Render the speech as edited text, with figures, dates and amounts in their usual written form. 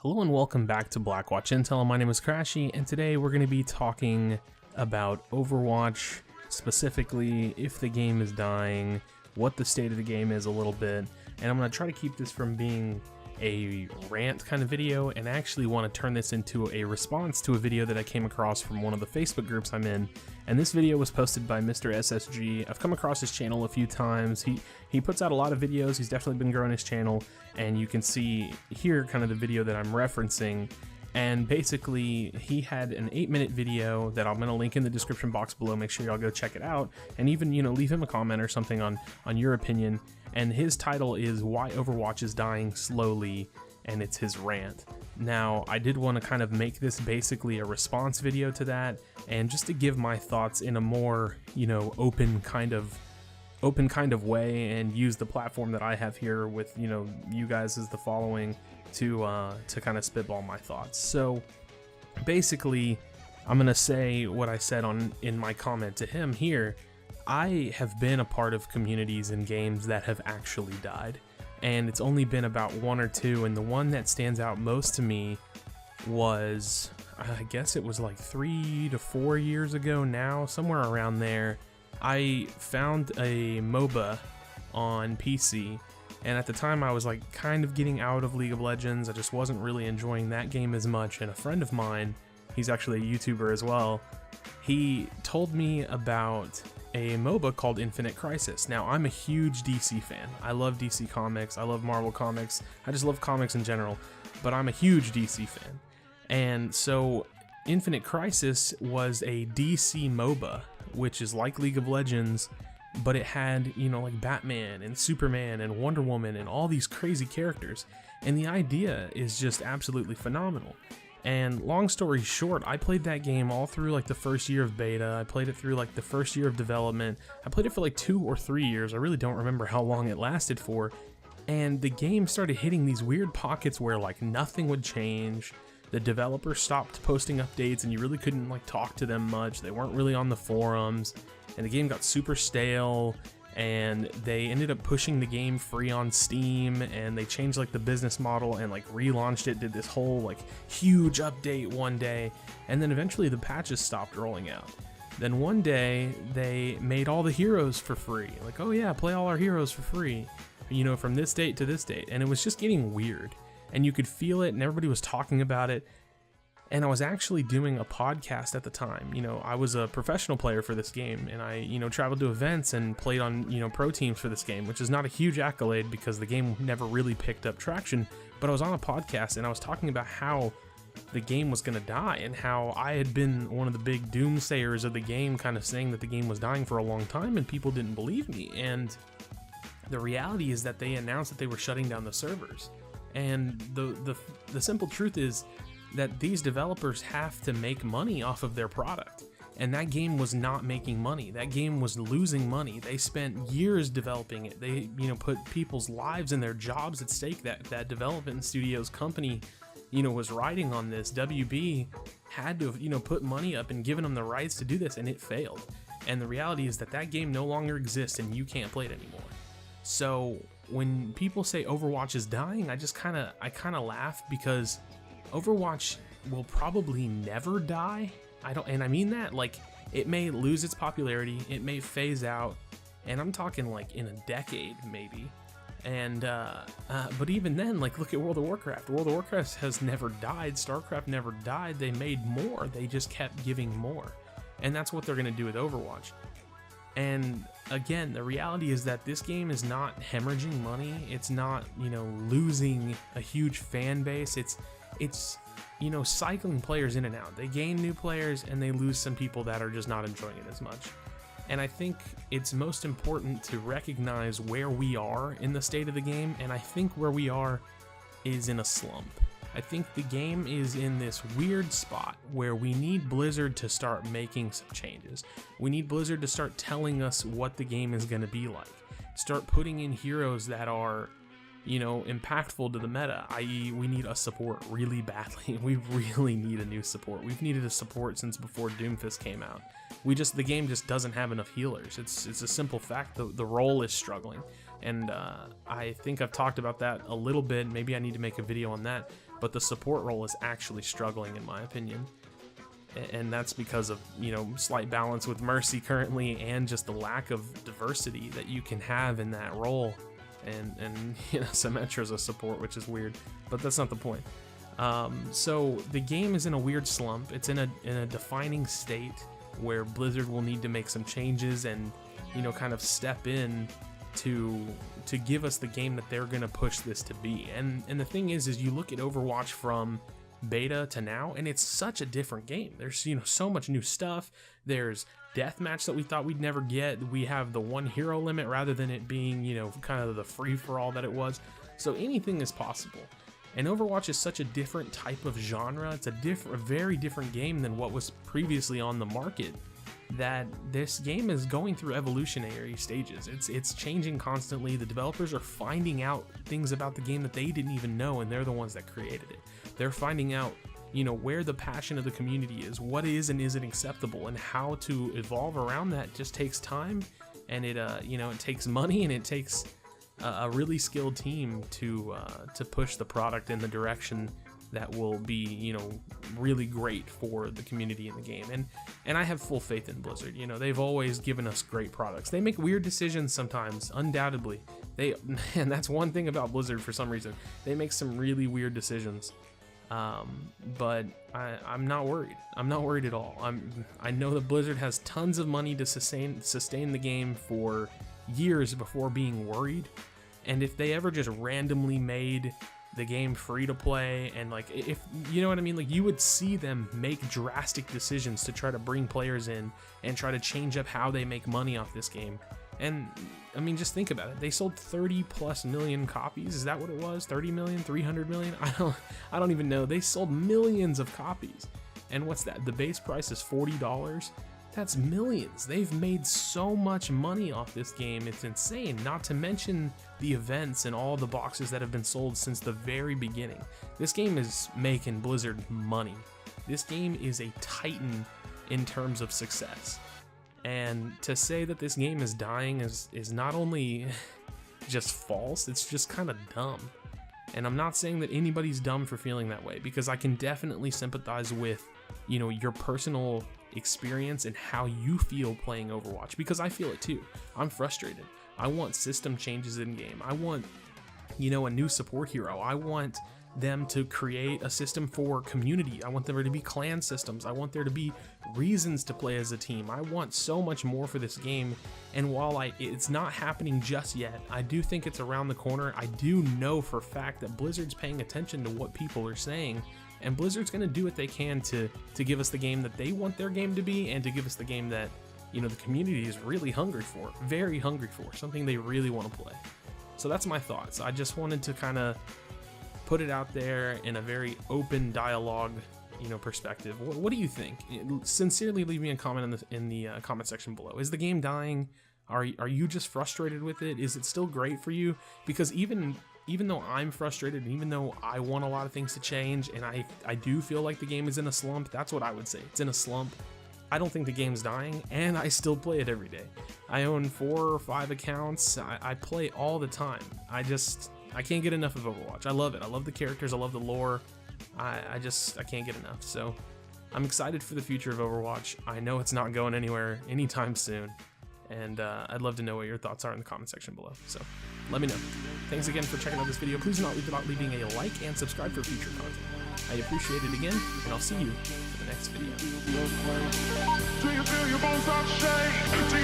Hello and welcome back to Blackwatch Intel. My name is Crashy, and today we're going to be talking about Overwatch, specifically if the game is dying, what the state of the game is a little bit, and I'm going to try to keep this from being a rant kind of video, and I actually want to turn this into a response to a video that I came across from one of the Facebook groups I'm in. And this video was posted by Mr. SSG. I've come across his channel a few times. He puts out a lot of videos. He's definitely been growing his channel, and you can see here kind of the video that I'm referencing. And basically, he had an 8-minute video that I'm going to link in the description box below. Make sure y'all go check it out, and even, leave him a comment or something on your opinion. And his title is Why Overwatch is Dying Slowly, and it's his rant. Now, I did want to kind of make this basically a response video to that, and just to give my thoughts in a more, open kind of way, and use the platform that I have here with, you guys as the following to kind of spitball my thoughts. So basically, I'm gonna say what I said in my comment to him here. I have been a part of communities and games that have actually died, and it's only been about one or two, and the one that stands out most to me was, I guess it was like 3 to 4 years ago now, somewhere around there. I found a MOBA on PC, and at the time I was like kind of getting out of League of Legends. I just wasn't really enjoying that game as much, and a friend of mine, he's actually a YouTuber as well, he told me about a MOBA called Infinite Crisis. Now, I'm a huge DC fan. I love DC Comics, I love Marvel Comics, I just love comics in general, but I'm a huge DC fan. And so Infinite Crisis was a DC MOBA, which is like League of Legends, but it had, like Batman and Superman and Wonder Woman and all these crazy characters. And the idea is just absolutely phenomenal. And long story short, I played that game all through like the first year of beta. I played it through like the first year of development. I played it for like 2 or 3 years. I really don't remember how long it lasted for. And the game started hitting these weird pockets where like nothing would change. The developers stopped posting updates, and you really couldn't like talk to them much. They weren't really on the forums, and the game got super stale. And they ended up pushing the game free on Steam, and they changed like the business model and like relaunched it, did this whole like huge update one day, and then eventually the patches stopped rolling out. Then one day they made all the heroes for free, like, oh yeah, play all our heroes for free, from this date to this date. And it was just getting weird, and you could feel it, and everybody was talking about it. And I was actually doing a podcast at the time. I was a professional player for this game, and I, traveled to events and played on, pro teams for this game, which is not a huge accolade because the game never really picked up traction. But I was on a podcast, and I was talking about how the game was going to die, and how I had been one of the big doomsayers of the game, kind of saying that the game was dying for a long time, and people didn't believe me. And the reality is that they announced that they were shutting down the servers. And the simple truth is that these developers have to make money off of their product, and that game was not making money. That game was losing money. They spent years developing it. They put people's lives and their jobs at stake. That development studio's company was riding on this. WB had to have put money up and given them the rights to do this, and it failed. And the reality is that game no longer exists, and you can't play it anymore. So when people say Overwatch is dying, I kind of laugh, because Overwatch will probably never die. And I mean that, like, it may lose its popularity, it may phase out, and I'm talking like in a decade maybe. And but even then, like, look at World of Warcraft. World of Warcraft has never died. StarCraft never died. They made more. They just kept giving more, and that's what they're gonna do with Overwatch. And again, the reality is that this game is not hemorrhaging money. It's not, losing a huge fan base. It's cycling players in and out. They gain new players, and they lose some people that are just not enjoying it as much. And I think it's most important to recognize where we are in the state of the game, and I think where we are is in a slump. I think the game is in this weird spot where we need Blizzard to start making some changes. We need Blizzard to start telling us what the game is going to be like. Start putting in heroes that are, impactful to the meta, i.e. we need a support really badly. We really need a new support. We've needed a support since before Doomfist came out. The game just doesn't have enough healers. It's a simple fact. The role is struggling. And I think I've talked about that a little bit. Maybe I need to make a video on that. but the support role is actually struggling in my opinion. And that's because of, you know, slight balance with Mercy currently, and just the lack of diversity that you can have in that role. And you know, Symmetra's a support, which is weird, but that's not the point. So the game is in a weird slump. It's in a defining state where Blizzard will need to make some changes and, you know, kind of step in to give us the game that they're going to push this to be. And the thing is you look at Overwatch from beta to now, and it's such a different game. There's, you know, so much new stuff. There's deathmatch that we thought we'd never get. We have the one hero limit rather than it being, you know, kind of the free-for-all that it was. So anything is possible. And Overwatch is such a different type of genre. It's a very different game than what was previously on the market, that this game is going through evolutionary stages. It's changing constantly. The developers are finding out things about the game that they didn't even know, and they're the ones that created it. They're finding out, you know, where the passion of the community is, what is and isn't acceptable, and how to evolve around that just takes time, and it you know, it takes money, and it takes a really skilled team to push the product in the direction that will be, you know, really great for the community in the game. And I have full faith in Blizzard. You know, they've always given us great products. They make weird decisions sometimes, undoubtedly. And that's one thing about Blizzard for some reason. They make some really weird decisions. But I'm not worried. I'm not worried at all. I know that Blizzard has tons of money to sustain the game for years before being worried. And if they ever just randomly made the game free to play, and like, if you know what I mean, like, you would see them make drastic decisions to try to bring players in and try to change up how they make money off this game. And I mean, just think about it. They sold 30+ million copies. Is that what it was? 30 million, 300 million? I don't even know. They sold millions of copies. And what's that? The base price is $40. That's millions. They've made so much money off this game. It's insane. Not to mention the events and all the boxes that have been sold since the very beginning. This game is making Blizzard money. This game is a titan in terms of success. And to say that this game is dying is not only just false, it's just kind of dumb. And I'm not saying that anybody's dumb for feeling that way, because I can definitely sympathize with, you know, your personal experience and how you feel playing Overwatch, because I feel it too. I'm frustrated. I want system changes in game. I want, you know, a new support hero. I want them to create a system for community. I want there to be clan systems. I want there to be reasons to play as a team. I want so much more for this game. And while it's not happening just yet, I do think it's around the corner. I do know for a fact that Blizzard's paying attention to what people are saying, and Blizzard's going to do what they can to give us the game that they want their game to be, and to give us the game that, you know, the community is really hungry for, very hungry for, something they really want to play. So that's my thoughts. I just wanted to kind of put it out there in a very open dialogue, you know, perspective. What do you think? Sincerely, leave me a comment in the comment section below. Is the game dying? Are you just frustrated with it? Is it still great for you? Because even though I'm frustrated, and even though I want a lot of things to change, and I do feel like the game is in a slump, that's what I would say. It's in a slump. I don't think the game's dying, and I still play it every day. I own 4 or 5 accounts. I play all the time. I can't get enough of Overwatch. I love it. I love the characters. I love the lore. I can't get enough. So I'm excited for the future of Overwatch. I know it's not going anywhere anytime soon. And I'd love to know what your thoughts are in the comment section below. So let me know. Thanks again for checking out this video. Please do not leave without leaving a like and subscribe for future content. I appreciate it again, and I'll see you for the next video. Do you feel your bones start to shake?